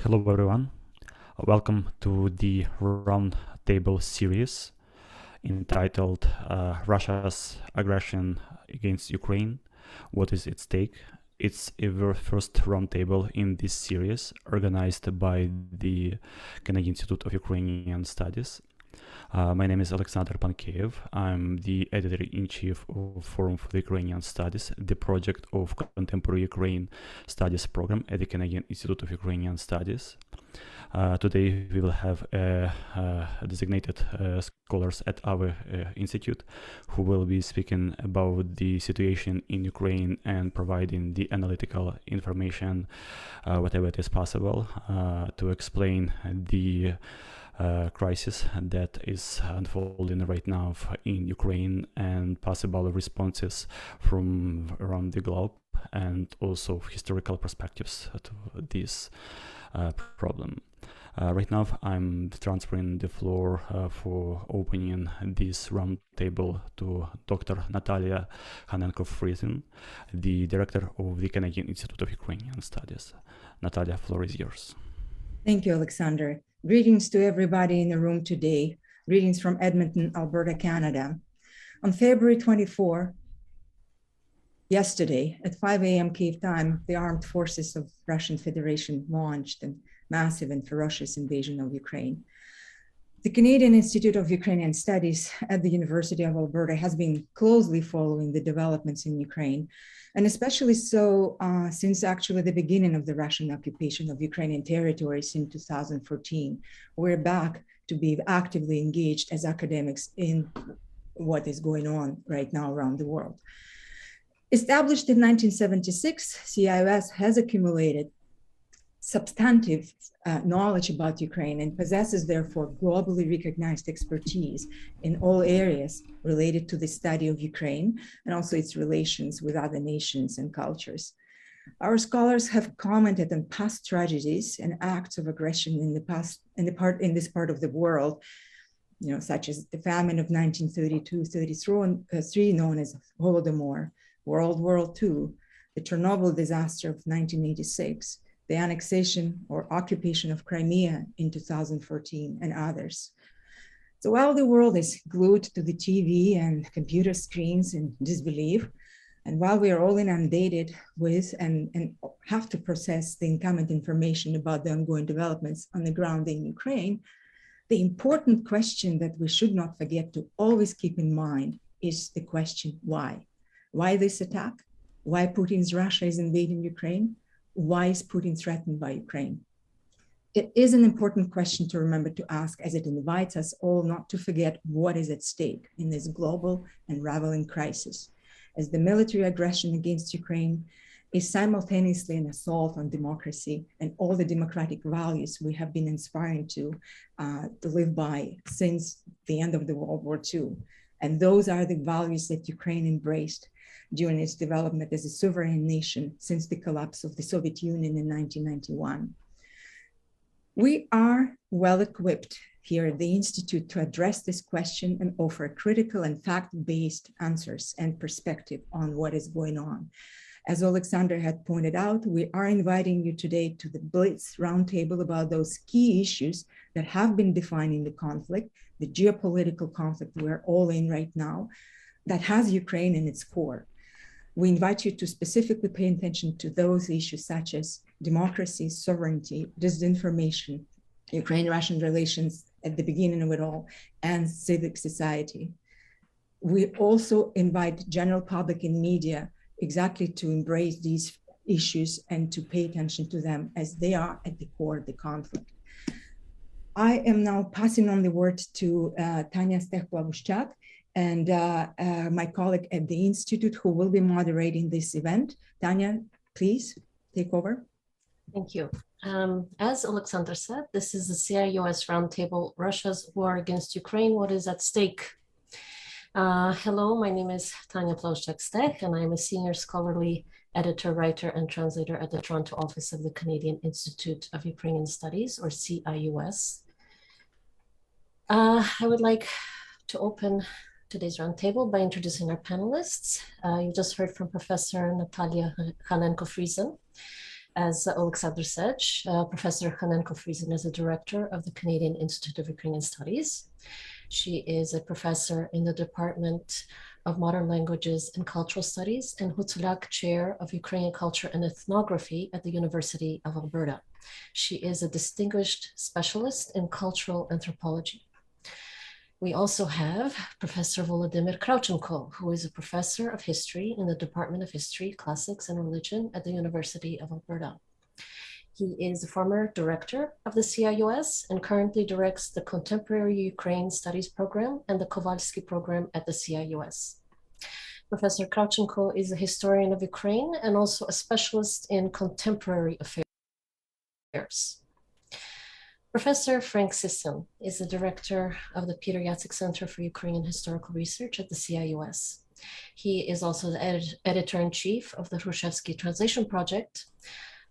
Hello everyone, welcome to the roundtable series entitled Russia's aggression against Ukraine, what is at stake? It's our first roundtable in this series organized by the Canadian Institute of Ukrainian Studies. My name is Alexander Pankeev. I'm the editor-in-chief of Forum for the Ukrainian Studies, the project of Contemporary Ukraine Studies program at the Canadian Institute of Ukrainian Studies. Today we will have designated scholars at our institute who will be speaking about the situation in Ukraine and providing the analytical information, whatever it is possible, to explain the crisis that is unfolding right now in Ukraine and possible responses from around the globe, and also historical perspectives to this problem. Right now, I'm transferring the floor for opening this roundtable to Dr. Natalia Hanenko-Friesen, the director of the Canadian Institute of Ukrainian Studies. Natalia, floor is yours. Thank you, Alexander. Greetings to everybody in the room today. Greetings from Edmonton, Alberta, Canada. On February 24, yesterday at 5 a.m. Kyiv time, the armed forces of Russian Federation launched a massive and ferocious invasion of Ukraine. The Canadian Institute of Ukrainian Studies at the University of Alberta has been closely following the developments in Ukraine, and especially so since actually the beginning of the Russian occupation of Ukrainian territories in 2014. We're back to be actively engaged as academics in what is going on right now around the world. Established in 1976, Cius has accumulated substantive knowledge about Ukraine and possesses therefore globally recognized expertise in all areas related to the study of Ukraine and also its relations with other nations and cultures. Our scholars have commented on past tragedies and acts of aggression in this part of the world, such as the famine of 1932-33, known as Holodomor, World War II, the Chernobyl disaster of 1986, the annexation or occupation of Crimea in 2014, and others. So while the world is glued to the TV and computer screens in disbelief, and while we are all inundated with and have to process the incumbent information about the ongoing developments on the ground in Ukraine, the important question that we should not forget to always keep in mind is the question, why? Why this attack? Why Putin's Russia is invading Ukraine? Why is Putin threatened by Ukraine? It is an important question to remember to ask, as it invites us all not to forget what is at stake in this global and raveling crisis, as the military aggression against Ukraine is simultaneously an assault on democracy and all the democratic values we have been inspiring to live by since the end of the World War II. And those are the values that Ukraine embraced during its development as a sovereign nation since the collapse of the Soviet Union in 1991. We are well equipped here at the Institute to address this question and offer critical and fact-based answers and perspective on what is going on. As Alexander had pointed out, we are inviting you today to the Blitz roundtable about those key issues that have been defining the conflict, the geopolitical conflict we're all in right now, that has Ukraine in its core. We invite you to specifically pay attention to those issues such as democracy, sovereignty, disinformation, Ukrainian-Russian relations at the beginning of it all, and civic society. We also invite general public and media exactly to embrace these issues and to pay attention to them as they are at the core of the conflict. I am now passing on the word to Tanya Flauschakstek, and my colleague at the Institute who will be moderating this event. Tanya, please take over. Thank you. As Alexander said, this is the CIUS Roundtable, Russia's War Against Ukraine, What is at Stake? Hello, my name is Tanya Flauschakstek, and I'm a senior scholarly editor, writer, and translator at the Toronto office of the Canadian Institute of Ukrainian Studies, or CIUS. I would like to open today's roundtable by introducing our panelists. You just heard from Professor Natalia Hanenko-Friesen. As Alexander said, Professor Hanenko Friesen is the director of the Canadian Institute of Ukrainian Studies. She is a professor in the Department of Modern Languages and Cultural Studies and Hutzulak Chair of Ukrainian Culture and Ethnography at the University of Alberta. She is a distinguished specialist in cultural anthropology. We also have Professor Vladimir Kravchenko, who is a professor of history in the Department of History, Classics, and Religion at the University of Alberta. He is the former director of the CIUS and currently directs the Contemporary Ukraine Studies Program and the Kowalski Program at the CIUS. Professor Kravchenko is a historian of Ukraine and also a specialist in contemporary affairs. Professor Frank Sisson is the director of the Peter Jacek Center for Ukrainian Historical Research at the CIUS. He is also the editor-in-chief of the Hrushevsky Translation Project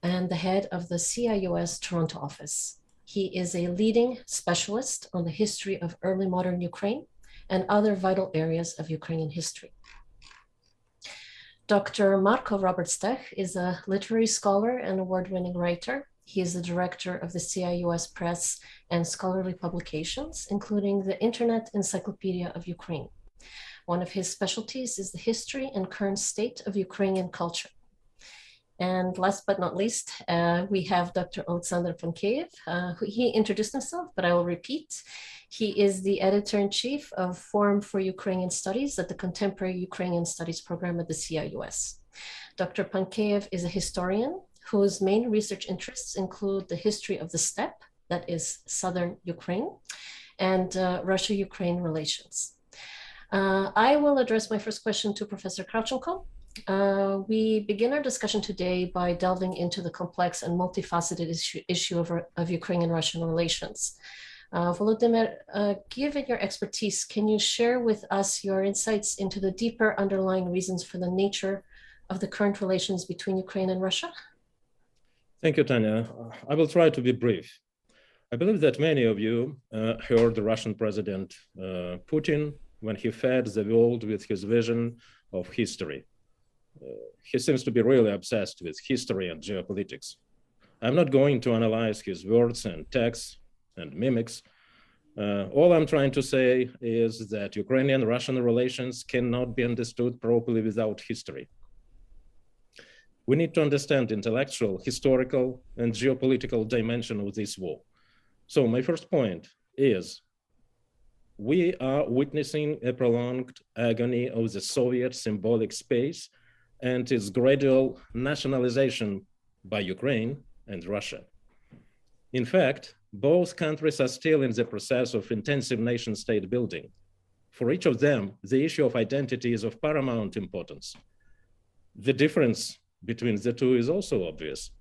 and the head of the CIUS Toronto office. He is a leading specialist on the history of early modern Ukraine and other vital areas of Ukrainian history. Dr. Marko Robertstech is a literary scholar and award-winning writer. He is the director of the CIUS Press and scholarly publications, including the Internet Encyclopedia of Ukraine. One of his specialties is the history and current state of Ukrainian culture. And last but not least, we have Dr. Alexander Pankeyev. He introduced himself, but I will repeat. He is the editor-in-chief of Forum for Ukrainian Studies at the Contemporary Ukrainian Studies Program at the CIUS. Dr. Pankeyev is a historian whose main research interests include the history of the steppe, that is southern Ukraine, and Russia-Ukraine relations. I will address my first question to Professor Kravchenko. We begin our discussion today by delving into the complex and multifaceted issue of Ukrainian-Russian relations. Volodymyr, given your expertise, can you share with us your insights into the deeper underlying reasons for the nature of the current relations between Ukraine and Russia? Thank you, Tanya. I will try to be brief. I believe that many of you heard the Russian President Putin when he fed the world with his vision of history. He seems to be really obsessed with history and geopolitics. I'm not going to analyze his words and texts and mimics. All I'm trying to say is that Ukrainian-Russian relations cannot be understood properly without history. We need to understand intellectual, historical, and geopolitical dimension of this war. So my first point is, we are witnessing a prolonged agony of the Soviet symbolic space and its gradual nationalization by Ukraine and Russia. In fact, both countries are still in the process of intensive nation-state building. For each of them, the issue of identity is of paramount importance. The difference between the two is also obvious.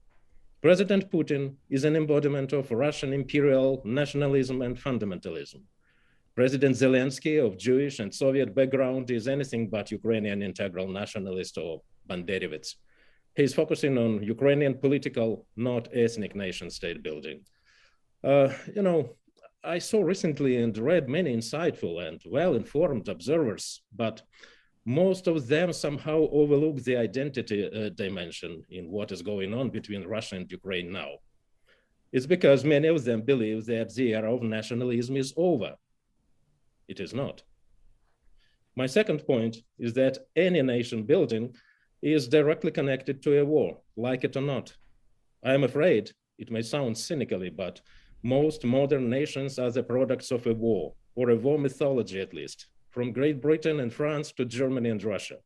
President Putin is an embodiment of Russian imperial nationalism and fundamentalism. President Zelensky, of Jewish and Soviet background, is anything but Ukrainian integral nationalist or Banderevets. He is focusing on Ukrainian political, not ethnic nation-state building. I saw recently and read many insightful and well-informed observers, but most of them somehow overlook the identity dimension in what is going on between Russia and Ukraine now. It's because many of them believe that the era of nationalism is over. It is not. My second point is that any nation building is directly connected to a war, like it or not. I am afraid, it may sound cynically, but most modern nations are the products of a war, or a war mythology at least, from Great Britain and France to Germany and Russia.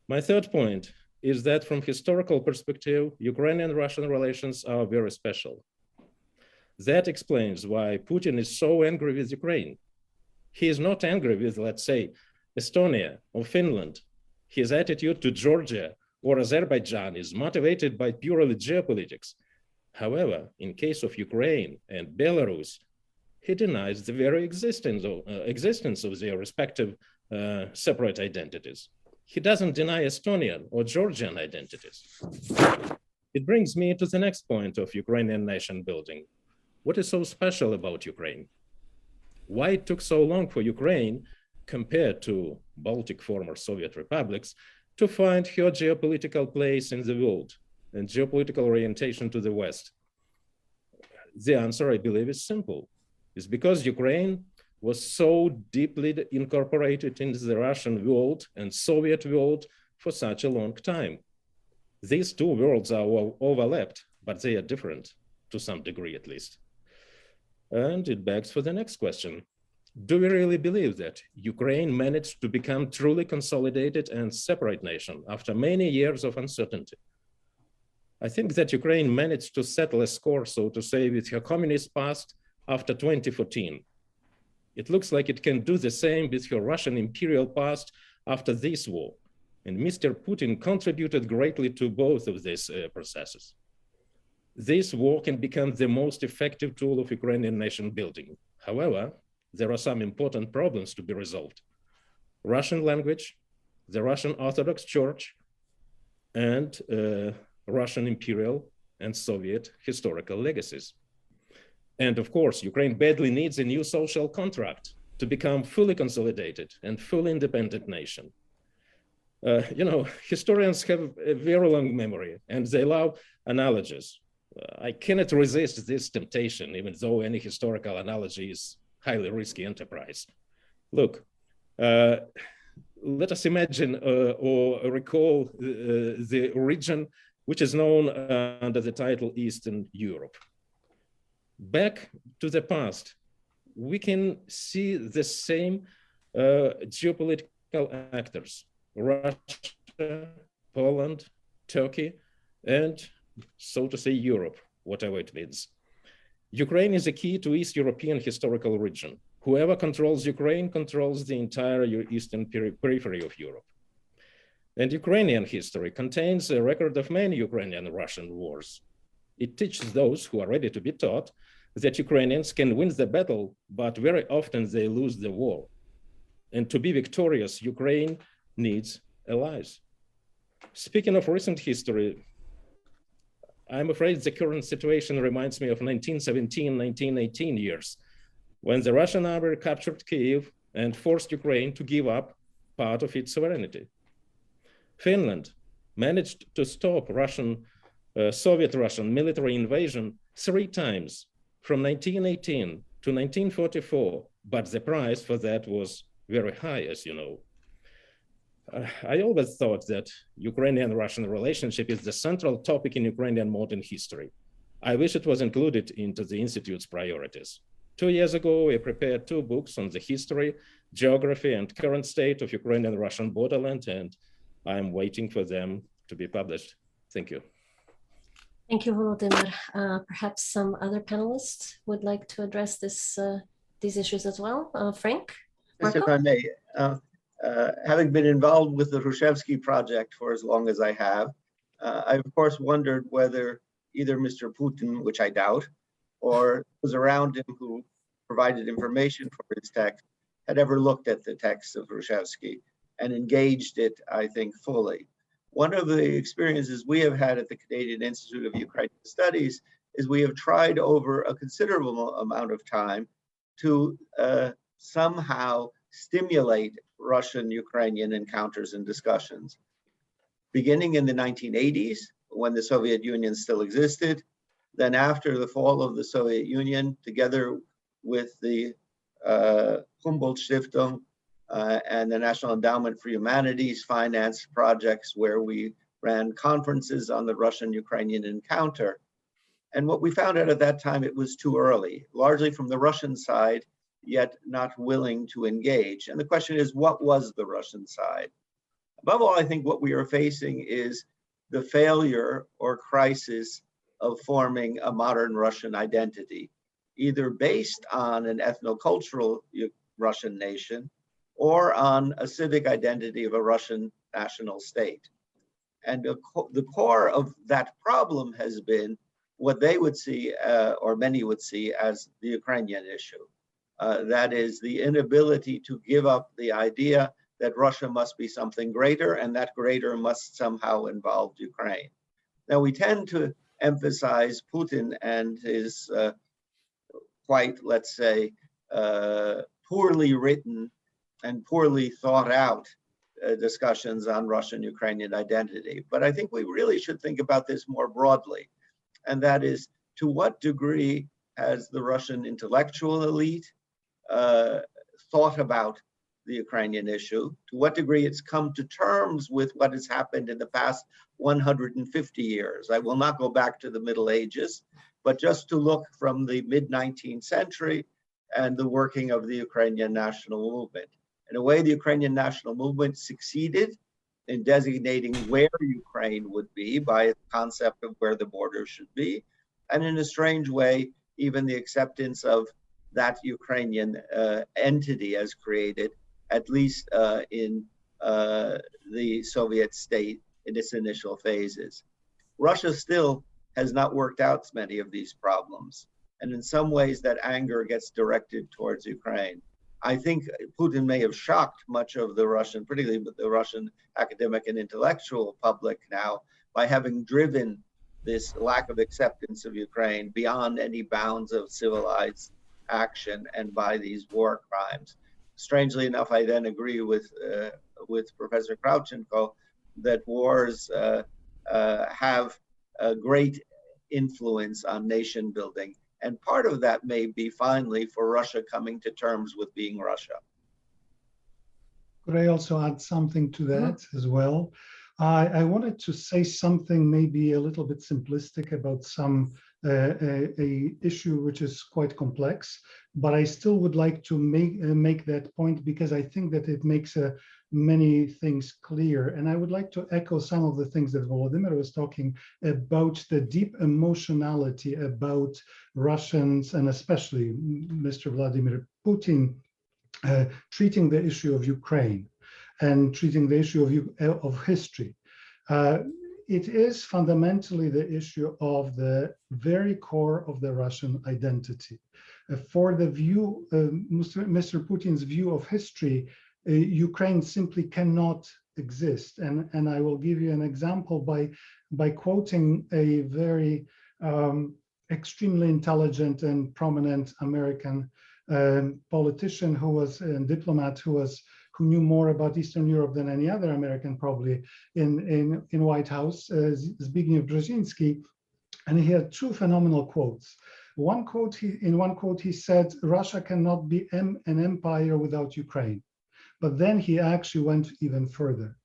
My third point is that from historical perspective, Ukrainian-Russian relations are very special. That explains why Putin is so angry with Ukraine. He is not angry with, let's say, Estonia or Finland. His attitude to Georgia or Azerbaijan is motivated by purely geopolitics. However, in case of Ukraine and Belarus, he denies the very existence of their respective separate identities. He doesn't deny Estonian or Georgian identities. It brings me to the next point of Ukrainian nation building. What is so special about Ukraine? Why it took so long for Ukraine, compared to Baltic former Soviet republics, to find her geopolitical place in the world? and geopolitical orientation to the West? The answer, I believe, is simple. It's because Ukraine was so deeply incorporated into the Russian world and Soviet world for such a long time. These two worlds are overlapped, but they are different, to some degree at least. And it begs for the next question. Do we really believe that Ukraine managed to become truly consolidated and separate nation after many years of uncertainty? I think that Ukraine managed to settle a score, so to say, with her communist past after 2014. It looks like it can do the same with her Russian imperial past after this war. And Mr. Putin contributed greatly to both of these processes. This war can become the most effective tool of Ukrainian nation building. However, there are some important problems to be resolved. Russian language, the Russian Orthodox Church, and Russian imperial and Soviet historical legacies. And of course, Ukraine badly needs a new social contract to become fully consolidated and fully independent nation. Historians have a very long memory and they love analogies. I cannot resist this temptation, even though any historical analogy is highly risky enterprise. Look, let us imagine or recall the region which is known under the title Eastern Europe. Back to the past, we can see the same geopolitical actors, Russia, Poland, Turkey, and so to say Europe, whatever it means. Ukraine is a key to East European historical region. Whoever controls Ukraine controls the entire eastern periphery of Europe. And Ukrainian history contains a record of many Ukrainian-Russian wars. It teaches those who are ready to be taught that Ukrainians can win the battle, but very often they lose the war. And to be victorious, Ukraine needs allies. Speaking of recent history, I'm afraid the current situation reminds me of 1917, 1918 years, when the Russian army captured Kyiv and forced Ukraine to give up part of its sovereignty. Finland managed to stop Soviet-Russian military invasion 3 times from 1918 to 1944, but the price for that was very high, as you know. I always thought that Ukrainian-Russian relationship is the central topic in Ukrainian modern history. I wish it was included into the Institute's priorities. 2 years ago, we prepared 2 books on the history, geography, and current state of Ukrainian-Russian borderland, and I'm waiting for them to be published. Thank you. Thank you, Volodymyr. Perhaps some other panelists would like to address these issues as well. Frank? Yes, if I may. Having been involved with the Hrushevsky project for as long as I have, I of course wondered whether either Mr. Putin, which I doubt, or those around him who provided information for his text had ever looked at the text of Hrushevsky and engaged it, I think, fully. One of the experiences we have had at the Canadian Institute of Ukrainian Studies is we have tried over a considerable amount of time to somehow stimulate Russian-Ukrainian encounters and discussions. Beginning in the 1980s, when the Soviet Union still existed, then after the fall of the Soviet Union, together with the Humboldt Stiftung and the National Endowment for Humanities financed projects where we ran conferences on the Russian-Ukrainian encounter. And what we found out at that time, it was too early, largely from the Russian side, yet not willing to engage. And the question is, what was the Russian side? Above all, I think what we are facing is the failure or crisis of forming a modern Russian identity, either based on an ethnocultural Russian nation or on a civic identity of a Russian national state. And the core of that problem has been what they would see, or many would see, as the Ukrainian issue. That is the inability to give up the idea that Russia must be something greater and that greater must somehow involve Ukraine. Now, we tend to emphasize Putin and his quite, let's say, poorly written and poorly thought out discussions on Russian-Ukrainian identity. But I think we really should think about this more broadly. And that is, to what degree has the Russian intellectual elite thought about the Ukrainian issue? To what degree it's come to terms with what has happened in the past 150 years? I will not go back to the Middle Ages, but just to look from the mid-19th century and the working of the Ukrainian national movement. In a way, the Ukrainian national movement succeeded in designating where Ukraine would be by its concept of where the border should be. And in a strange way, even the acceptance of that Ukrainian entity as created, at least in the Soviet state in its initial phases. Russia still has not worked out many of these problems. And in some ways that anger gets directed towards Ukraine. I think Putin may have shocked much of the Russian, particularly the Russian academic and intellectual public now, by having driven this lack of acceptance of Ukraine beyond any bounds of civilized action and by these war crimes. Strangely enough, I then agree with Professor Kravchenko that wars have a great influence on nation building. And part of that may be finally for Russia coming to terms with being Russia. Could I also add something to that as well? I wanted to say something maybe a little bit simplistic about some a issue which is quite complex, but I still would like to make that point because I think that it makes many things clear. And I would like to echo some of the things that Volodymyr was talking about, the deep emotionality about Russians and especially Mr. Vladimir Putin treating the issue of Ukraine and treating the issue of history. It is fundamentally the issue of the very core of the Russian identity. For the view, Mr. Putin's view of history, Ukraine simply cannot exist. And I will give you an example by quoting a very extremely intelligent and prominent American politician who was a diplomat who knew more about Eastern Europe than any other American probably in White House, Zbigniew Brzezinski, and he had two phenomenal quotes. In one quote he said, "Russia cannot be an empire without Ukraine." But then he actually went even further.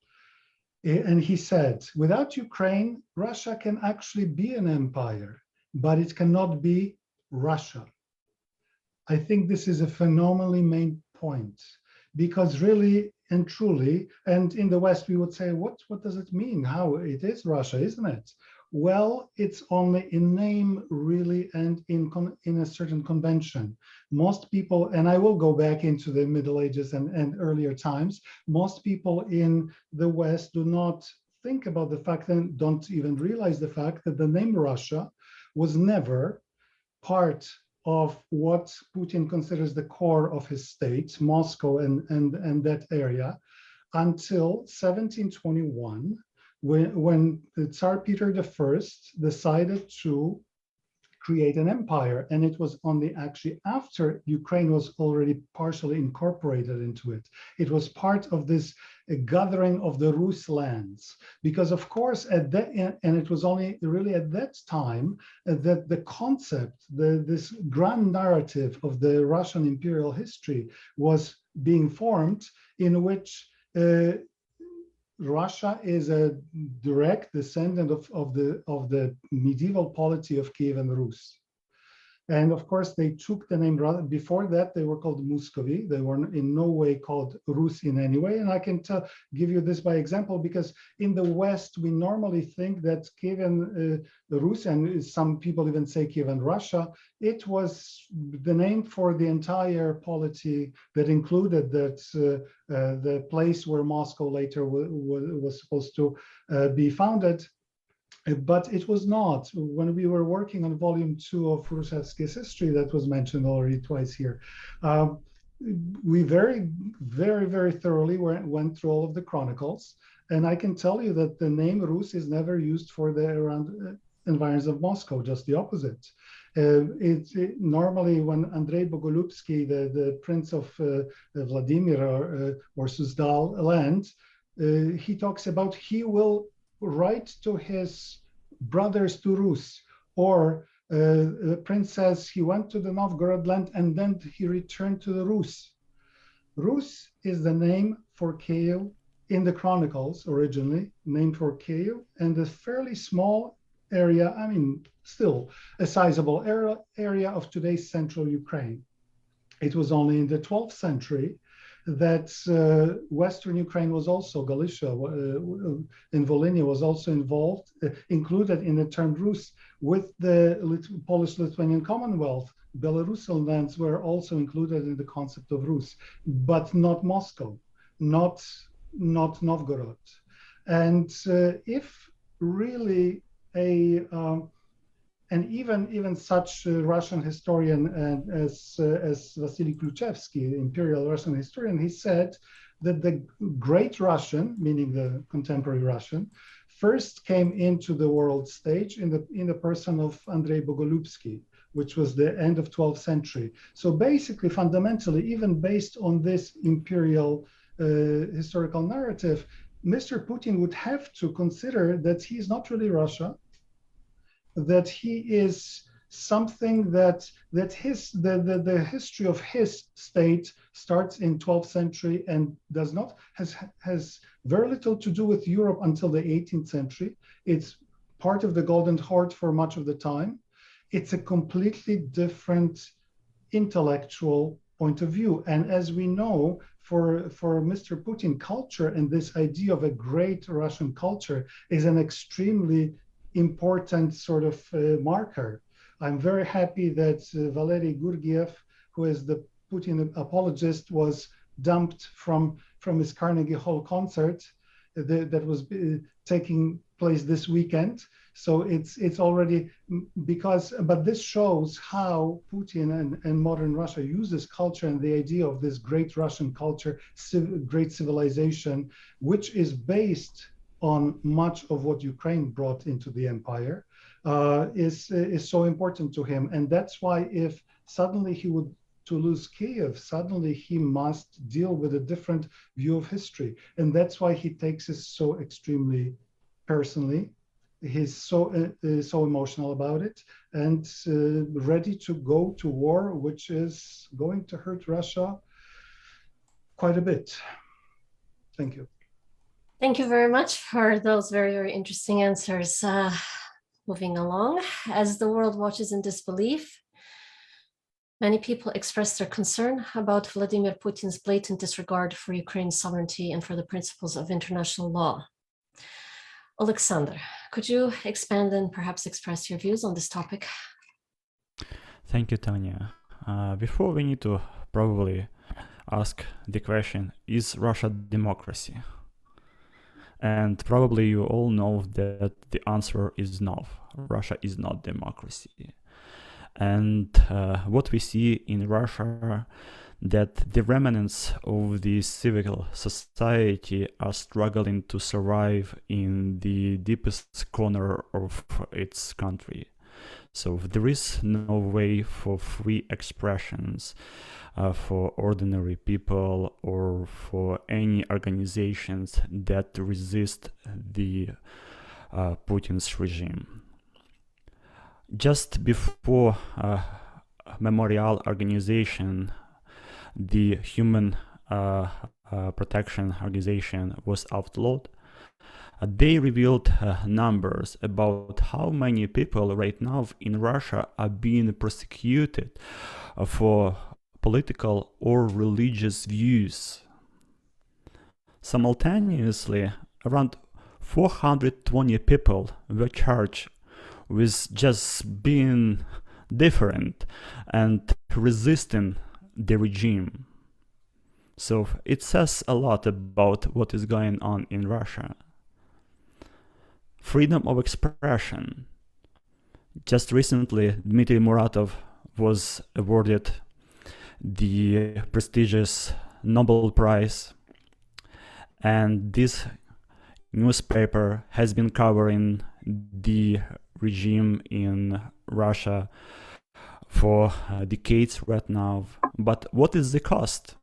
And he said, without Ukraine, Russia can actually be an empire, but it cannot be Russia. I think this is a phenomenally main point, because really and truly, and in the West, we would say, what does it mean? How it is Russia, isn't it? Well, it's only in name, really, and in a certain convention. Most people, and I will go back into the Middle Ages and earlier times, most people in the West do not think about the fact and don't even realize the fact that the name Russia was never part of what Putin considers the core of his state, Moscow and that area, until 1721, when the Tsar Peter I decided to create an empire. And it was only actually after Ukraine was already partially incorporated into it. It was part of this gathering of the Rus lands, because of course and it was only really at that time that the concept, this grand narrative of the Russian imperial history was being formed, in which Russia is a direct descendant of the medieval polity of Kiev and Rus. And of course, they took the name, rather before that, they were called Muscovy. They were in no way called Rus in any way. And I can give you this by example, because in the West, we normally think that Kiev and Rus, and some people even say Kiev and Russia, it was the name for the entire polity that included that the place where Moscow later was supposed to be founded. But it was not. When we were working on volume 2 of Rushevsky's history, that was mentioned already twice here, we very, very, very thoroughly went through all of the chronicles. And I can tell you that the name Rus is never used for the environs of Moscow, just the opposite. Normally when Andrei Bogolubsky, the prince of Vladimir or Suzdal land, he talks about he will write to his brothers to Rus, or the prince says he went to the Novgorod land and then he returned to the Rus. Rus is the name for Kiev in the chronicles, originally named for Kiev, and a fairly small area, I mean, still a sizable area of today's central Ukraine. It was only in the 12th century that Western Ukraine was also, Galicia in Volhynia was also involved, included in the term Rus with the Polish-Lithuanian Commonwealth. Belarusian lands were also included in the concept of Rus, but not Moscow, not Novgorod. And if really and even such Russian historian as Vasily Kluchevsky, imperial Russian historian, he said that the Great Russian, meaning the contemporary Russian, first came into the world stage in the person of Andrei Bogolubsky, which was the end of 12th century. So basically, fundamentally, even based on this imperial historical narrative, Mr. Putin would have to consider that he's not really Russia, that he is something that the history of his state starts in 12th century and has very little to do with Europe until the 18th century. It's part of the Golden Horde for much of the time. It's a completely different intellectual point of view. And as we know, for Mr. Putin, culture and this idea of a great Russian culture is an extremely important sort of marker. I'm very happy that Valery Gurgiev, who is the Putin apologist, was dumped from his Carnegie Hall concert that was taking place this weekend. So it's already but this shows how Putin and modern Russia uses culture and the idea of this great Russian culture, great civilization, which is based on much of what Ukraine brought into the empire, is so important to him. And that's why if suddenly he would to lose Kiev, suddenly he must deal with a different view of history. And that's why he takes it so extremely personally. He's so emotional about it and ready to go to war, which is going to hurt Russia quite a bit. Thank you. Thank you very much for those very, very interesting answers. Moving along, as the world watches in disbelief, many people express their concern about Vladimir Putin's blatant disregard for Ukraine's sovereignty and for the principles of international law. Alexander, could you expand and perhaps express your views on this topic? Thank you, Tanya. Before we need to probably ask the question, is Russia democracy? And probably you all know that the answer is no. Russia is not democracy. And what we see in Russia, that the remnants of the civil society are struggling to survive in the deepest corner of its country. So there is no way for free expressions for ordinary people or for any organizations that resist the Putin's regime. Just before Memorial Organization, the Human Protection Organization was outlawed, they revealed numbers about how many people right now in Russia are being prosecuted for political or religious views. Simultaneously, around 420 people were charged with just being different and resisting the regime. So it says a lot about what is going on in Russia. Freedom of expression. Just recently, Dmitry Muratov was awarded the prestigious Nobel Prize, and this newspaper has been covering the regime in Russia for decades right now. But what is the cost?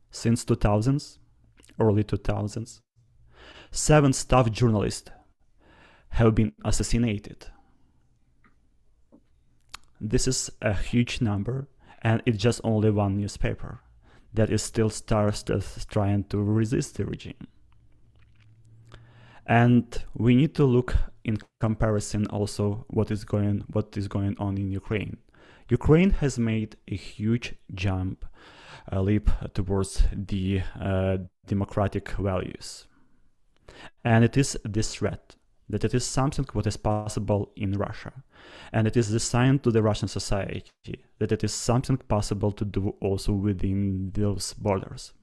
Since 2000s, early 2000s, 7 staff journalists have been assassinated. This is a huge number, and it's just only one newspaper that is still trying to resist the regime. And we need to look in comparison also what is going on in Ukraine. Ukraine has made a huge jump, a leap towards the democratic values. And it is this threat that it is something what is possible in Russia. And it is the sign to the Russian society that it is something possible to do also within those borders.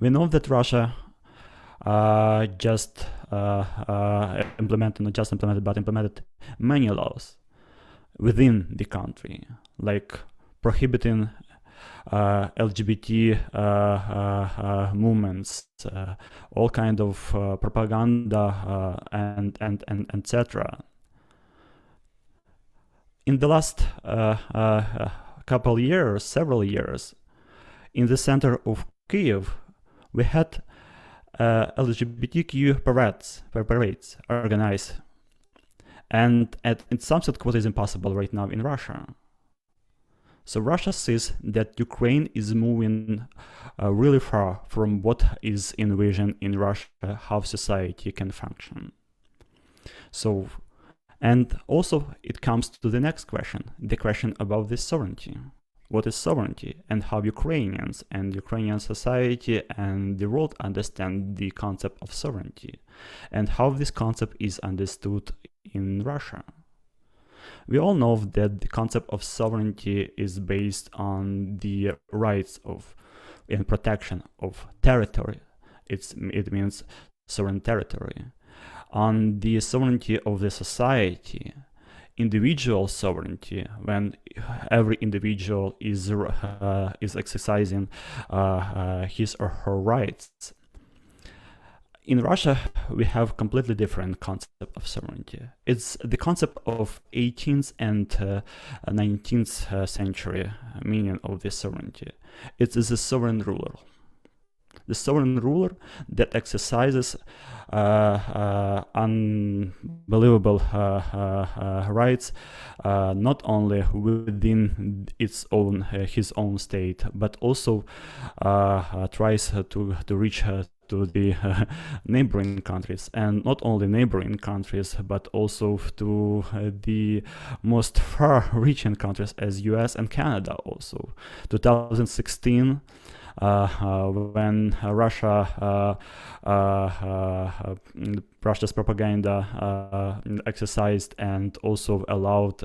We know that Russia implemented many laws within the country, like prohibiting LGBT movements, all kind of propaganda, and etc. In the last several years, in the center of Kiev, we had LGBTQ parades organized, and it's something what is impossible right now in Russia. So Russia sees that Ukraine is moving really far from what is envisioned in Russia, how society can function. So, and also it comes to the next question, the question about this sovereignty. What is sovereignty, and how Ukrainians and Ukrainian society and the world understand the concept of sovereignty, and how this concept is understood in Russia. We all know that the concept of sovereignty is based on the rights of and protection of territory. It means sovereign territory. On the sovereignty of the society, individual sovereignty, when every individual is exercising his or her rights. In Russia, we have completely different concept of sovereignty. It's the concept of 18th and 19th century meaning of this sovereignty. It is a sovereign ruler. The sovereign ruler that exercises unbelievable rights, not only within his own state, but also tries to reach to the neighboring countries, and not only neighboring countries, but also to the most far-reaching countries as US and Canada also. 2016, when Russia's propaganda exercised and also allowed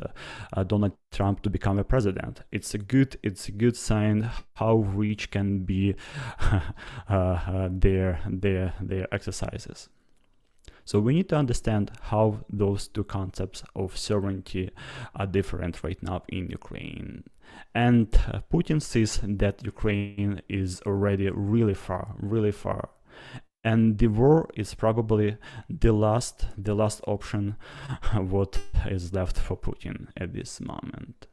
Donald Trump to become a president. It's a good sign how rich can be their exercises. So we need to understand how those two concepts of sovereignty are different right now in Ukraine. And Putin sees that Ukraine is already really far. And the war is probably the last option what is left for Putin at this moment.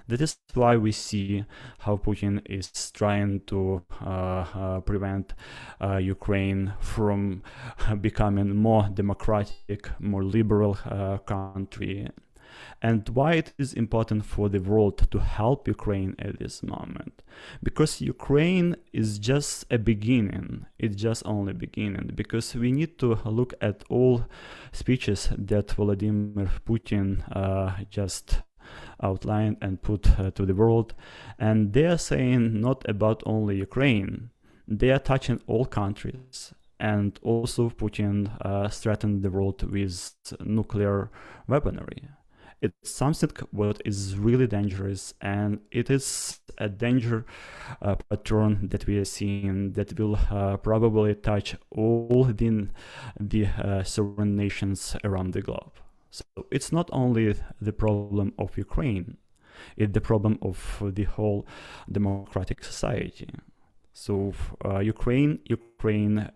That is why we see how Putin is trying to prevent Ukraine from becoming more democratic, more liberal country. And why it is important for the world to help Ukraine at this moment. Because Ukraine is just a beginning. It's just only beginning. Because we need to look at all speeches that Vladimir Putin just outlined and put to the world. And they are saying not about only Ukraine. They are touching all countries. And also Putin threatened the world with nuclear weaponry. It's something what is really dangerous, and it is a danger pattern that we are seeing that will probably touch all the sovereign nations around the globe. So it's not only the problem of Ukraine, it's the problem of the whole democratic society. So Ukraine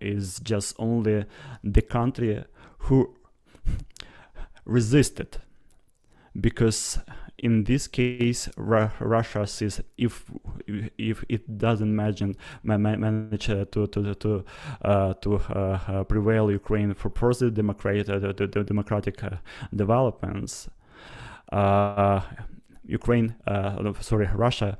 is just only the country who resisted because in this case, Russia sees if it doesn't manage to prevail Ukraine for further democratic developments, Russia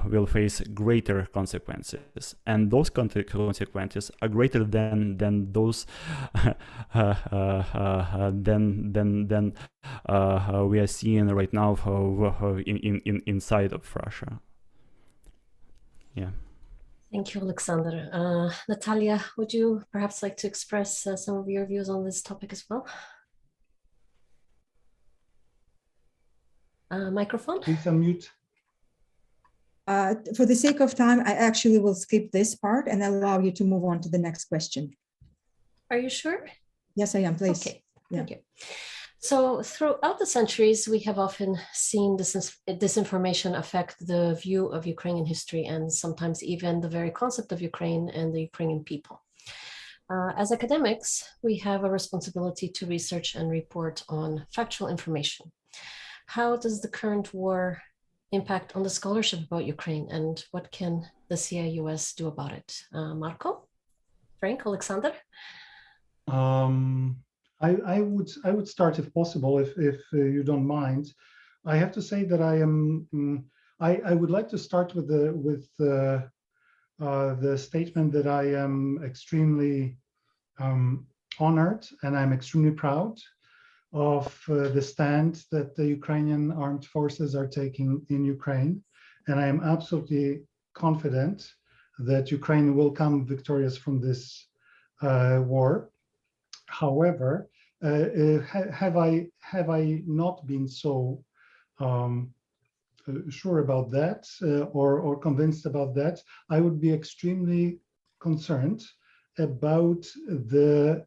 will face greater consequences, and those consequences are greater than those we are seeing right now inside of Russia. Yeah. Thank you, Alexander. Natalia, would you perhaps like to express some of your views on this topic as well? Microphone. Please unmute. For the sake of time, I actually will skip this part and allow you to move on to the next question. Are you sure? Yes, I am, please. Okay, thank you. So throughout the centuries, we have often seen disinformation affect the view of Ukrainian history and sometimes even the very concept of Ukraine and the Ukrainian people. As academics, we have a responsibility to research and report on factual information. How does the current war impact on the scholarship about Ukraine, and what can the CIUS do about it? Marco, Frank, Alexander? I would start if possible, if you don't mind. I have to say that I would like to start with the statement that I am extremely honored and I'm extremely proud of the stand that the Ukrainian armed forces are taking in Ukraine. And I am absolutely confident that Ukraine will come victorious from this war. However, have I not been so sure about that or convinced about that, I would be extremely concerned about the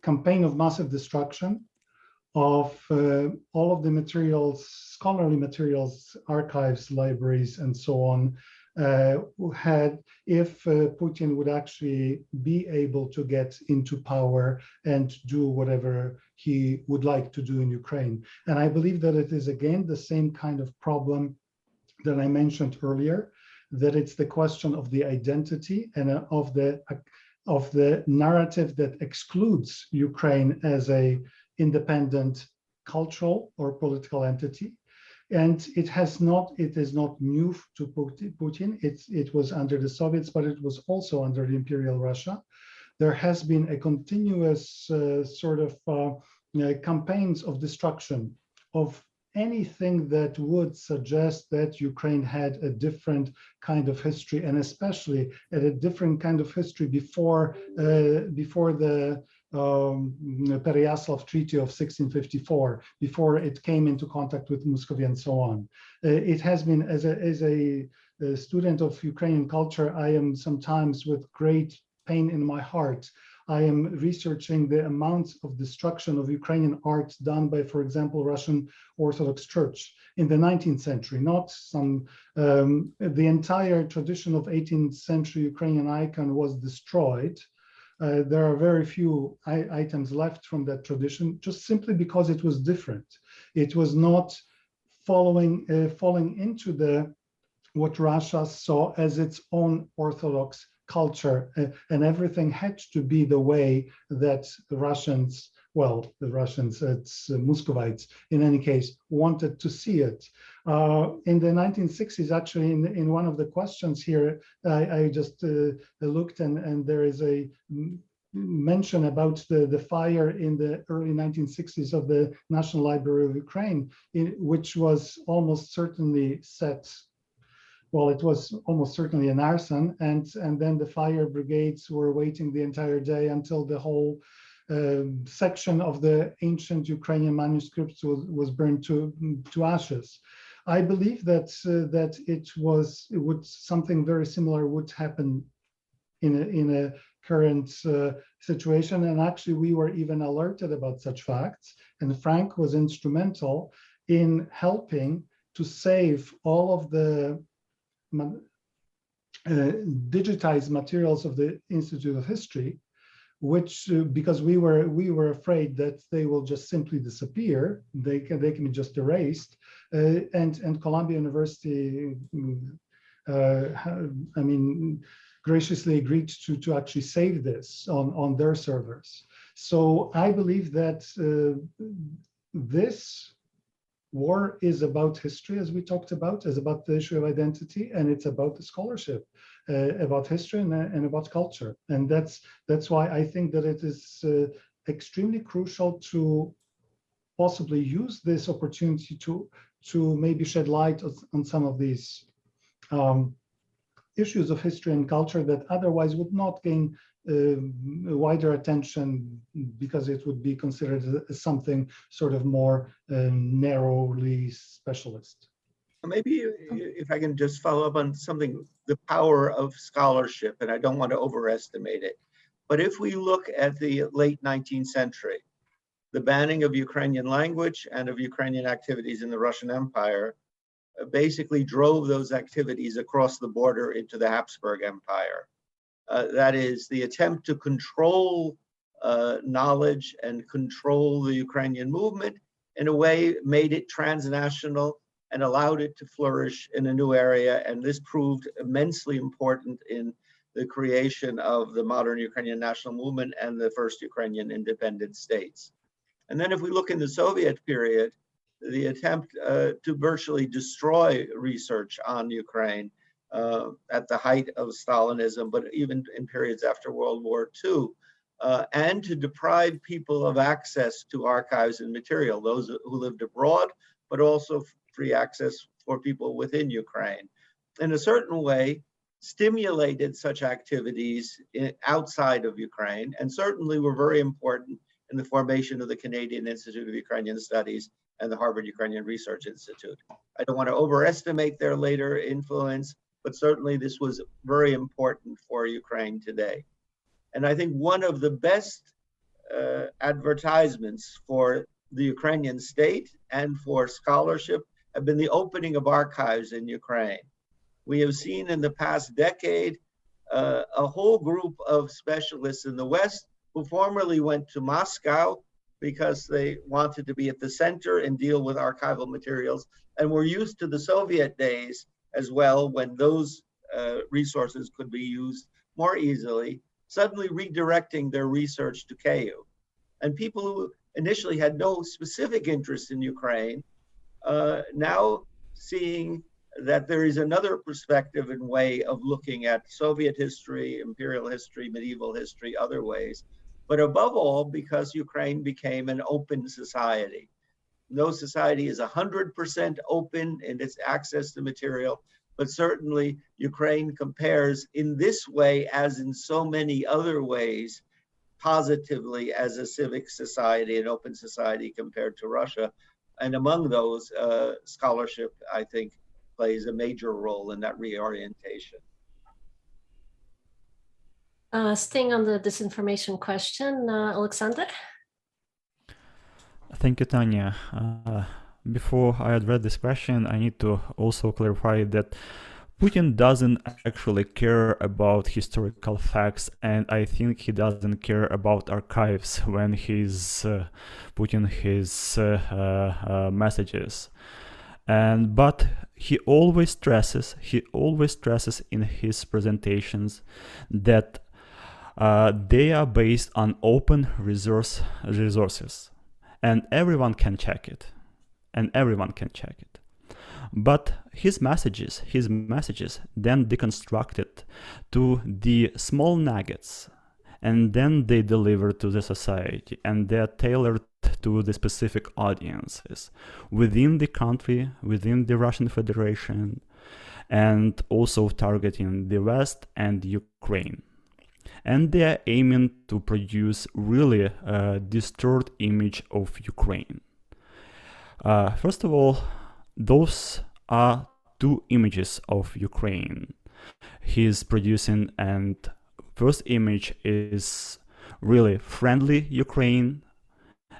campaign of massive destruction of all of the materials, scholarly materials, archives, libraries, and so on, if Putin would actually be able to get into power and do whatever he would like to do in Ukraine. And I believe that it is, again, the same kind of problem that I mentioned earlier, that it's the question of the identity and of the narrative that excludes Ukraine as a independent cultural or political entity. And it is not new to Putin. It was under the Soviets, but it was also under the Imperial Russia. There has been a continuous campaigns of destruction of anything that would suggest that Ukraine had a different kind of history, and especially at a different kind of history before the Pereyaslav Treaty of 1654, before it came into contact with Muscovy and so on. It has been, as a student of Ukrainian culture, I am sometimes with great pain in my heart, I am researching the amounts of destruction of Ukrainian art done by, for example, Russian Orthodox Church in the 19th century, not some, the entire tradition of 18th century Ukrainian icon was destroyed. There are very few items left from that tradition, just simply because it was different. It was not falling into what Russia saw as its own Orthodox culture, and everything had to be the way that the Russians, it's Muscovites in any case, wanted to see it. In the 1960s, actually, in one of the questions here, I just looked, and there is a mention about the fire in the early 1960s of the National Library of Ukraine, which was almost certainly set. Well, it was almost certainly an arson, and then the fire brigades were waiting the entire day until the whole section of the ancient Ukrainian manuscripts was burned to ashes. I believe that something very similar would happen in a current situation, and actually we were even alerted about such facts, and Frank was instrumental in helping to save all of the digitized materials of the Institute of History, which because we were afraid that they will just simply disappear, they can be just erased, and Columbia University, I mean, graciously agreed to actually save this on their servers. So I believe that this war is about history, as we talked about, is about the issue of identity, and it's about the scholarship, about history and about culture. And that's why I think that it is extremely crucial to possibly use this opportunity to maybe shed light on some of these issues of history and culture that otherwise would not gain wider attention, because it would be considered as something sort of more narrowly specialist. Maybe if I can just follow up on something, the power of scholarship, and I don't want to overestimate it. But if we look at the late 19th century, the banning of Ukrainian language and of Ukrainian activities in the Russian Empire basically drove those activities across the border into the Habsburg Empire. That is, the attempt to control knowledge and control the Ukrainian movement in a way made it transnational and allowed it to flourish in a new area. And this proved immensely important in the creation of the modern Ukrainian national movement and the first Ukrainian independent states. And then if we look in the Soviet period, the attempt to virtually destroy research on Ukraine at the height of Stalinism, but even in periods after World War II, and to deprive people of access to archives and material, those who lived abroad, but also free access for people within Ukraine. In a certain way, stimulated such activities outside of Ukraine, and certainly were very important in the formation of the Canadian Institute of Ukrainian Studies and the Harvard Ukrainian Research Institute. I don't want to overestimate their later influence, but certainly this was very important for Ukraine today. And I think one of the best advertisements for the Ukrainian state and for scholarship have been the opening of archives in Ukraine. We have seen in the past decade a whole group of specialists in the West who formerly went to Moscow because they wanted to be at the center and deal with archival materials, and were used to the Soviet days as well, when those resources could be used more easily, suddenly redirecting their research to Kyiv. And people who initially had no specific interest in Ukraine, now seeing that there is another perspective and way of looking at Soviet history, imperial history, medieval history, other ways, but above all, because Ukraine became an open society. No society is 100% open in its access to material, but certainly Ukraine compares in this way, as in so many other ways, positively as a civic society, an open society compared to Russia. And among those, scholarship, I think, plays a major role in that reorientation. Staying on the disinformation question, Alexander? Thank you, Tanya. Before I address this question, I need to also clarify that Putin doesn't actually care about historical facts, and I think he doesn't care about archives when he's putting his messages. But he always stresses in his presentations that they are based on open resources, and everyone can check it. But his messages then deconstructed to the small nuggets, and then they deliver to the society, and they are tailored to the specific audiences within the country, within the Russian Federation, and also targeting the West and Ukraine. And they are aiming to produce really a distorted image of Ukraine. First of all, those are two images of Ukraine he's producing, and first image is really friendly Ukraine,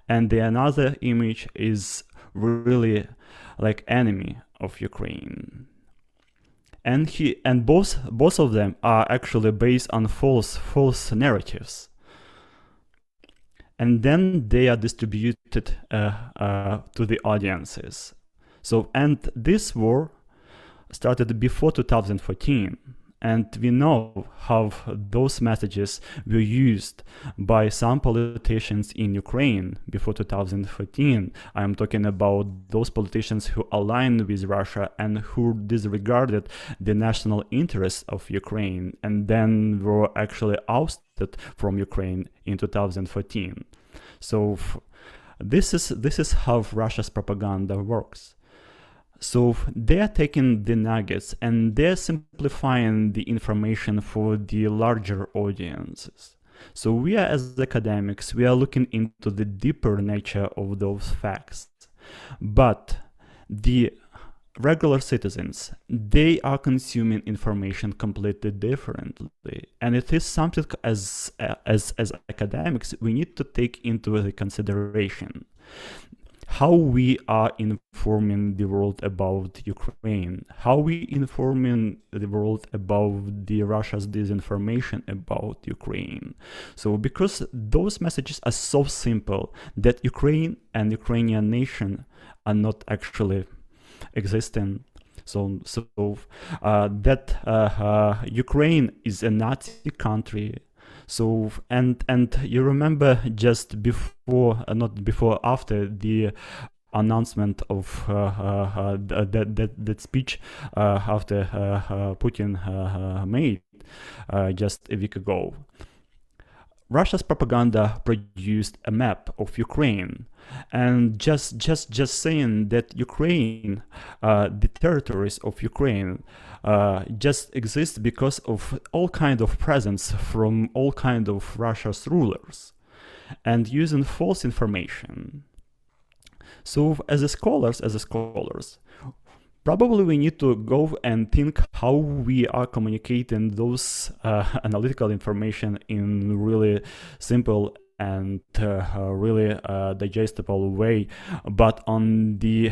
and the another image is really like enemy of Ukraine. And both of them are actually based on false narratives. and then they are distributed to the audiences. So, and this war started before 2014. And we know how those messages were used by some politicians in Ukraine before 2014. I am talking about those politicians who aligned with Russia and who disregarded the national interests of Ukraine and then were actually ousted from Ukraine in 2014. So this is how Russia's propaganda works. So they're taking the nuggets and they're simplifying the information for the larger audiences. So we are, as academics, we are looking into the deeper nature of those facts. But the regular citizens, they are consuming information completely differently. And it is something as academics, we need to take into the consideration. How we are informing the world about Ukraine, how we informing the world about the Russia's disinformation about Ukraine. So because those messages are so simple that Ukraine and Ukrainian nation are not actually existing. So that Ukraine is a Nazi country. So and you remember just before, not before, after the announcement of that speech after Putin made just a week ago, Russia's propaganda produced a map of Ukraine, and just saying that Ukraine, the territories of Ukraine, just exist because of all kind of presence from all kind of Russia's rulers, and using false information. So as scholars, probably we need to go and think how we are communicating those analytical information in really simple and really digestible way, but on the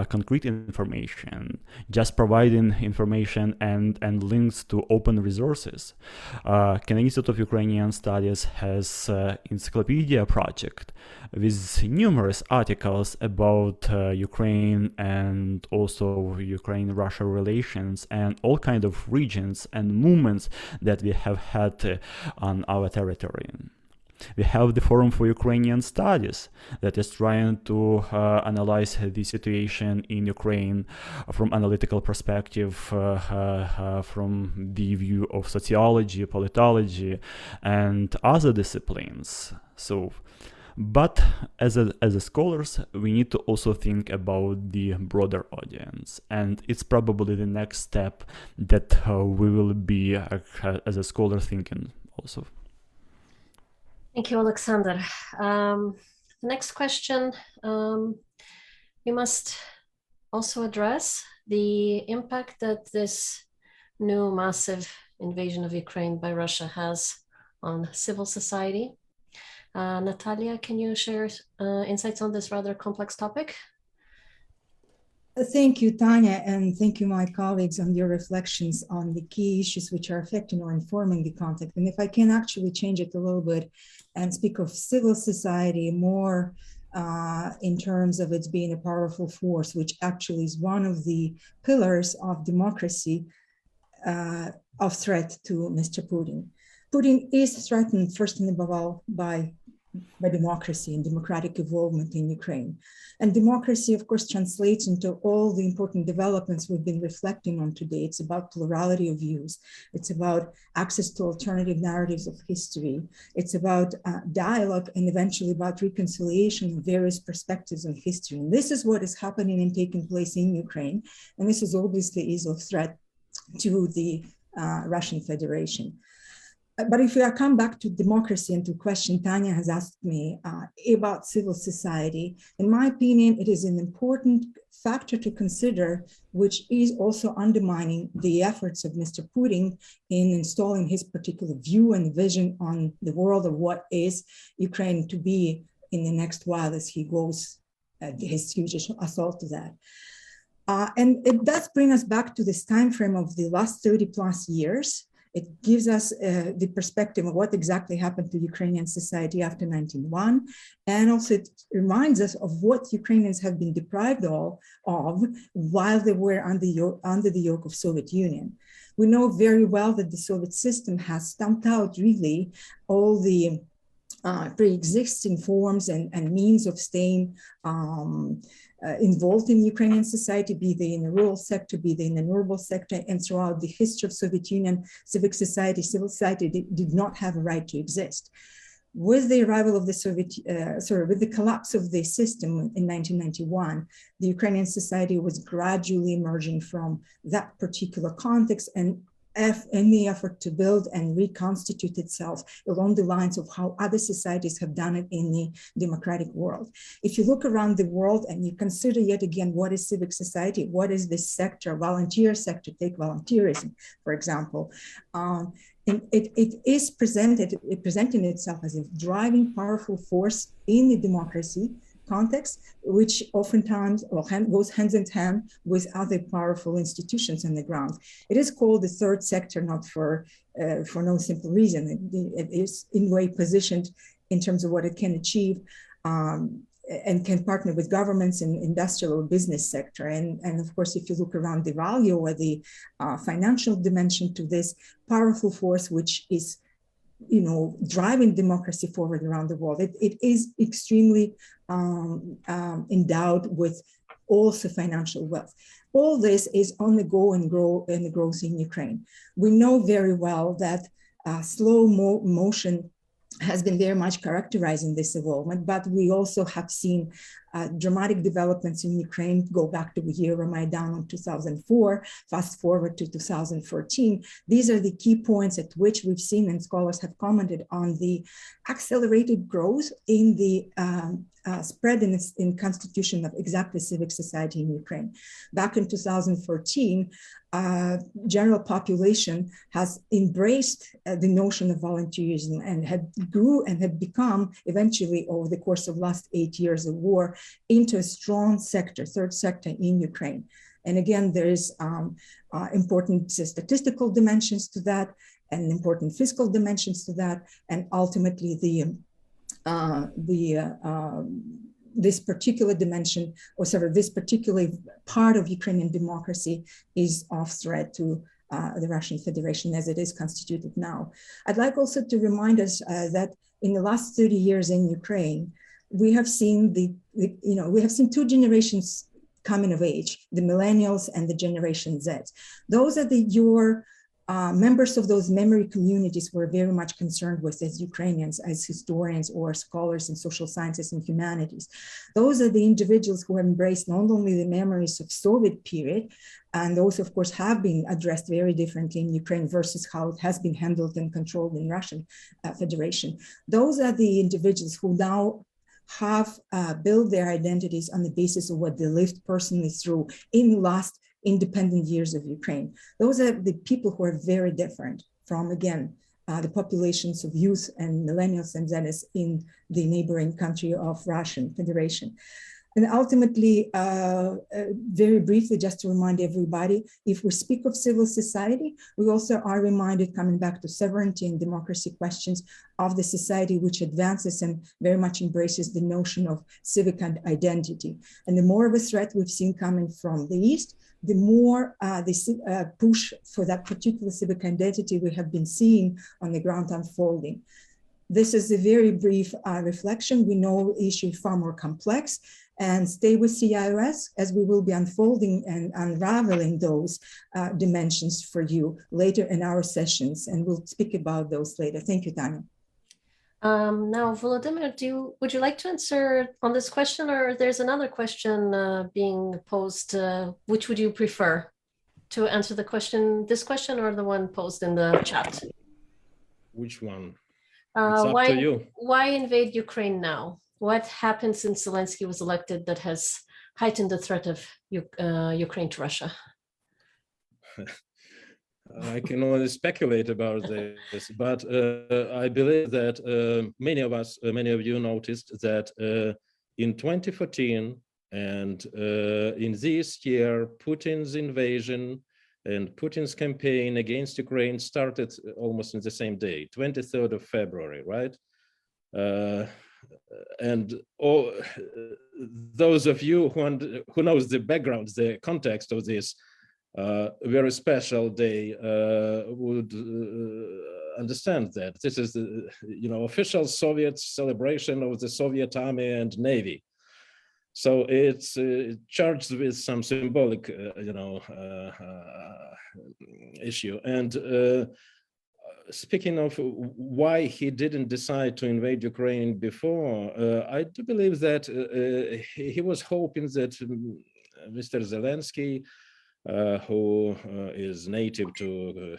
concrete information, just providing information and links to open resources. Canadian Institute of Ukrainian Studies has encyclopedia project with numerous articles about Ukraine and also Ukraine-Russian relations and all kind of regions and movements that we have had on our territory. We have the Forum for Ukrainian Studies that is trying to analyze the situation in Ukraine from analytical perspective, from the view of sociology, politology, and other disciplines. So, but as scholars, we need to also think about the broader audience, and it's probably the next step that we will be as a scholar thinking also. Thank you, Alexander. The next question, we must also address the impact that this new massive invasion of Ukraine by Russia has on civil society. Natalia, can you share insights on this rather complex topic? Thank you, Tanya, and thank you, my colleagues, on your reflections on the key issues which are affecting or informing the conflict. And if I can actually change it a little bit and speak of civil society more in terms of it being a powerful force, which actually is one of the pillars of democracy of threat to Mr. Putin. Putin is threatened, first and above all, by democracy and democratic evolvement in Ukraine. And democracy, of course, translates into all the important developments we've been reflecting on today. It's about plurality of views. It's about access to alternative narratives of history. It's about dialogue and eventually about reconciliation of various perspectives of history. And this is what is happening and taking place in Ukraine. And this is obviously is of threat to the Russian Federation. But if I come back to democracy and to question Tanya has asked me about civil society, in my opinion, it is an important factor to consider, which is also undermining the efforts of Mr. Putin in installing his particular view and vision on the world of what is Ukraine to be in the next while as he goes his huge assault to that. And it does bring us back to this time frame of the last 30 plus years. It gives us the perspective of what exactly happened to Ukrainian society after 1991. And also it reminds us of what Ukrainians have been deprived of while they were under the yoke of Soviet Union. We know very well that the Soviet system has stamped out really all the pre-existing forms and means of staying involved in Ukrainian society, be they in the rural sector, be they in the urban sector, and throughout the history of Soviet Union, civic society, civil society did not have a right to exist. With the arrival of the with the collapse of the system in 1991, the Ukrainian society was gradually emerging from that particular context and in the effort to build and reconstitute itself along the lines of how other societies have done it in the democratic world. If you look around the world and you consider yet again, what is civic society? What is this sector, volunteer sector, take volunteerism, for example. It is presenting itself as a driving powerful force in the democracy context, which oftentimes goes hand in hand with other powerful institutions on the ground. It is called the third sector, not for no simple reason. It is in a way positioned in terms of what it can achieve and can partner with governments in industrial or business sector. And of course, if you look around the value or the financial dimension to this powerful force, which is driving democracy forward around the world, it is extremely endowed with also financial wealth. All this is on the go and the growth in Ukraine. We know very well that slow motion has been very much characterizing this involvement, but we also have seen dramatic developments in Ukraine. Go back to the year of Maidan in 2004, fast forward to 2014. These are the key points at which we've seen, and scholars have commented on, the accelerated growth in the spread in constitution of exactly civic society in Ukraine. Back in 2014, general population has embraced the notion of volunteerism and had become eventually, over the course of last 8 years of war, into a strong sector, third sector in Ukraine. And again, there is important statistical dimensions to that and important fiscal dimensions to that. And ultimately this particular dimension, or sort of this particular part of Ukrainian democracy, is off threat to the Russian Federation as it is constituted now. I'd like also to remind us that in the last 30 years in Ukraine, we have seen we have seen two generations coming of age, the millennials and the Generation Z. Those are your members of those memory communities we're very much concerned with as Ukrainians, as historians or scholars in social sciences and humanities. Those are the individuals who have embraced not only the memories of Soviet period, and those of course have been addressed very differently in Ukraine versus how it has been handled and controlled in Russian Federation. Those are the individuals who now have built their identities on the basis of what they lived personally through in the last independent years of Ukraine. Those are the people who are very different from, again, the populations of youth and millennials and Zenists in the neighboring country of Russian Federation. And ultimately, very briefly, just to remind everybody, if we speak of civil society, we also are reminded, coming back to sovereignty and democracy questions, of the society which advances and very much embraces the notion of civic identity. And the more of a threat we've seen coming from the East, the more the push for that particular civic identity we have been seeing on the ground unfolding. This is a very brief reflection. We know the issue is far more complex, and stay with CIUS as we will be unfolding and unraveling those dimensions for you later in our sessions, and we'll speak about those later. Thank you, Tanya. Now, Vladimir, would you like to answer on this question, or there's another question being posed? Which would you prefer to answer the question, this question, or the one posed in the chat? Which one? It's up to you. Why invade Ukraine now? What happened since Zelensky was elected that has heightened the threat of Ukraine to Russia? I can only speculate about this, but I believe that many of you noticed that in 2014 and in this year, Putin's invasion And Putin's campaign against Ukraine started almost on the same day, 23rd of February, right? And all those of you who knows the background, the context of this very special day would understand that this is the official Soviet celebration of the Soviet Army and Navy. So it's charged with some symbolic issue. And speaking of why he didn't decide to invade Ukraine before, I do believe that he was hoping that Mr. Zelensky, who is native to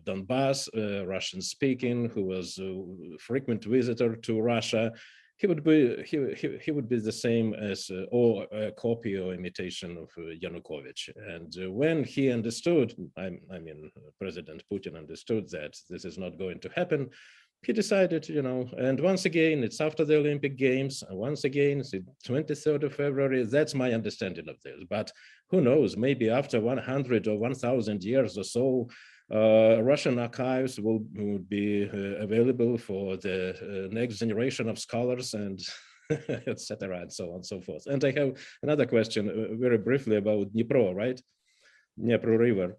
Donbass, Russian speaking, who was a frequent visitor to Russia, he would be the same as or a copy or imitation of Yanukovych. And when he understood, I mean President Putin understood that this is not going to happen, he decided, and once again, it's after the Olympic Games, and once again, it's the 23rd of February, that's my understanding of this. But who knows, maybe after 100 or 1,000 years or so, Russian archives will be available for the next generation of scholars and etc. and so on and so forth. And I have another question very briefly about Dnipro, right? Dnipro River.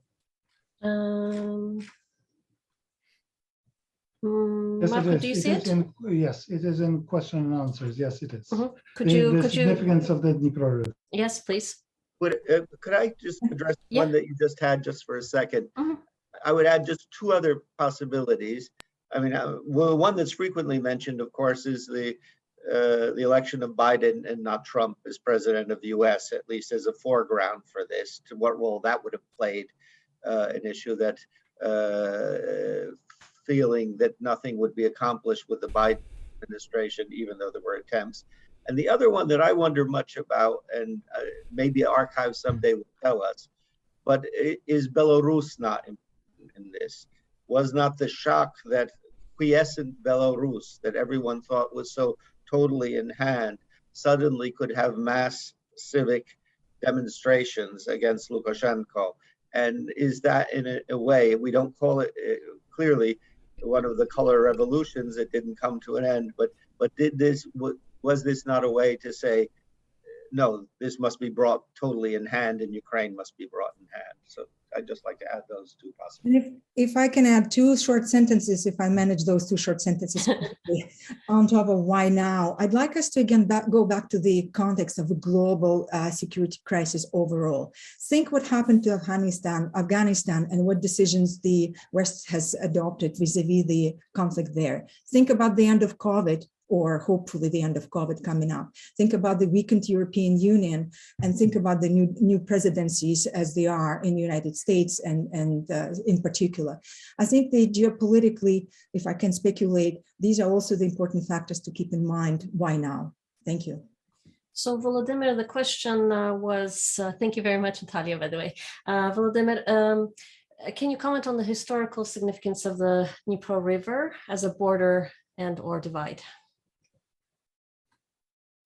Yes, Marco, it is. do you see it? Yes, it is in question and answers. Yes, it is. Could The significance of the Dnipro River. Yes, please. Could I just address one that you just had just for a second? I would add just two other possibilities. I mean, well, one that's frequently mentioned, of course, is the election of Biden and not Trump as president of the U.S., at least as a foreground for this, to what role that would have played, an issue that feeling that nothing would be accomplished with the Biden administration, even though there were attempts. And the other one that I wonder much about, and maybe archives someday will tell us, but is Belarus not in this? Was not the shock that quiescent Belarus, that everyone thought was so totally in hand, suddenly could have mass civic demonstrations against Lukashenko? And is that in a way, we don't call it clearly one of the color revolutions, it didn't come to an end, but was this not a way to say, no, this must be brought totally in hand and Ukraine must be brought in hand? So I'd just like to add those two possibilities. And if I can add two short sentences, if I manage those two short sentences on top of why now, I'd like us to again go back to the context of the global security crisis overall. Think what happened to Afghanistan, and what decisions the West has adopted vis-a-vis the conflict there. Think about the end of COVID, or hopefully the end of COVID coming up. Think about the weakened European Union, and think about the new presidencies as they are in the United States and in particular. I think they geopolitically, if I can speculate, these are also the important factors to keep in mind. Why now? Thank you. So Volodymyr, the question was, thank you very much, Natalia, by the way. Volodymyr, can you comment on the historical significance of the Dnipro River as a border and or divide?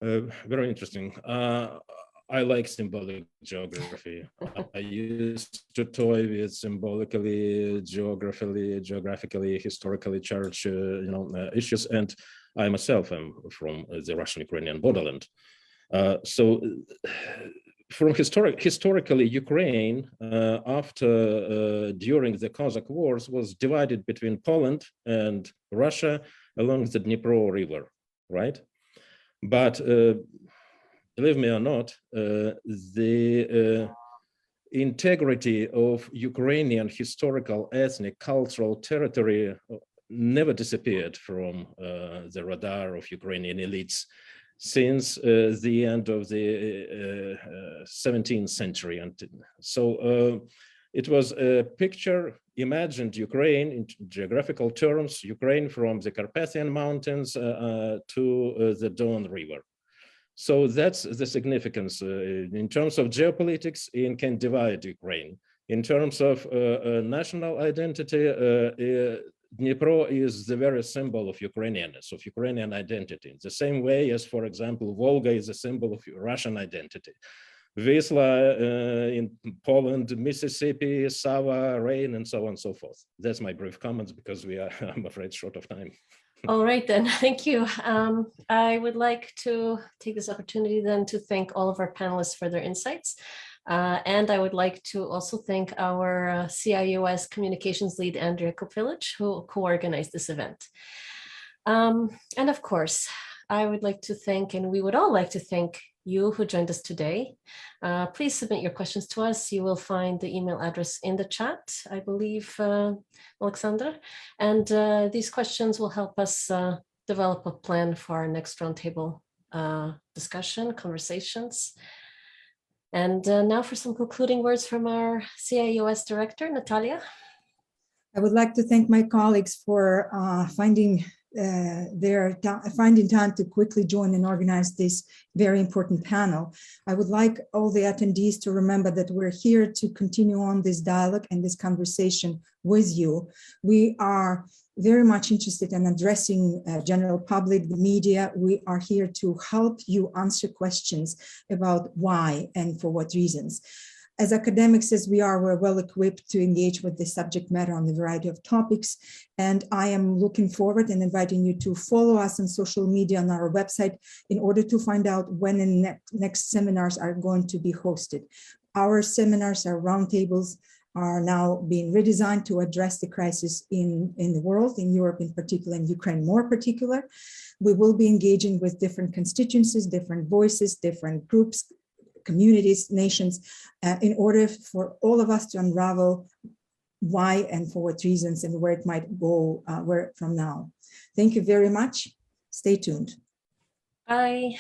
Very interesting. I like symbolic geography. I used to toy with symbolically, geographically, historically charged, issues, and I myself am from the Russian-Ukrainian borderland. So, from historically, Ukraine, during the Cossack Wars, was divided between Poland and Russia along the Dnipro River, right? But believe me or not, the integrity of Ukrainian historical, ethnic, cultural territory never disappeared from the radar of Ukrainian elites since the end of the 17th century. And so it was a picture, imagined Ukraine in geographical terms, Ukraine from the Carpathian Mountains to the Don River. So that's the significance. In terms of geopolitics, it can divide Ukraine. In terms of national identity, Dnipro is the very symbol of Ukrainianness, of Ukrainian identity. The same way as, for example, Volga is a symbol of Russian identity. Wisla in Poland, Mississippi, Sava, rain, and so on and so forth. That's my brief comments because we are, I'm afraid, short of time. All right, then. Thank you. I would like to take this opportunity then to thank all of our panelists for their insights. And I would like to also thank our CIUS communications lead, Andrea Kopilic, who co-organized this event. And of course, I would like to thank, and we would all like to thank you who joined us today. Please submit your questions to us. You will find the email address in the chat, I believe, Alexander. And these questions will help us develop a plan for our next roundtable discussion, conversations. And now for some concluding words from our CIUS director, Natalia. I would like to thank my colleagues for finding time to quickly join and organize this very important panel. I would like all the attendees to remember that we're here to continue on this dialogue and this conversation with you. We are very much interested in addressing general public, the media. We are here to help you answer questions about why and for what reasons. As academics as we're well equipped to engage with the subject matter on a variety of topics. And I am looking forward and inviting you to follow us on social media on our website in order to find out when the next seminars are going to be hosted. Our seminars, our roundtables, are now being redesigned to address the crisis in the world, in Europe in particular, in Ukraine more particular. We will be engaging with different constituencies, different voices, different groups, communities, nations, in order for all of us to unravel why and for what reasons and where it might go from now. Thank you very much. Stay tuned. Bye.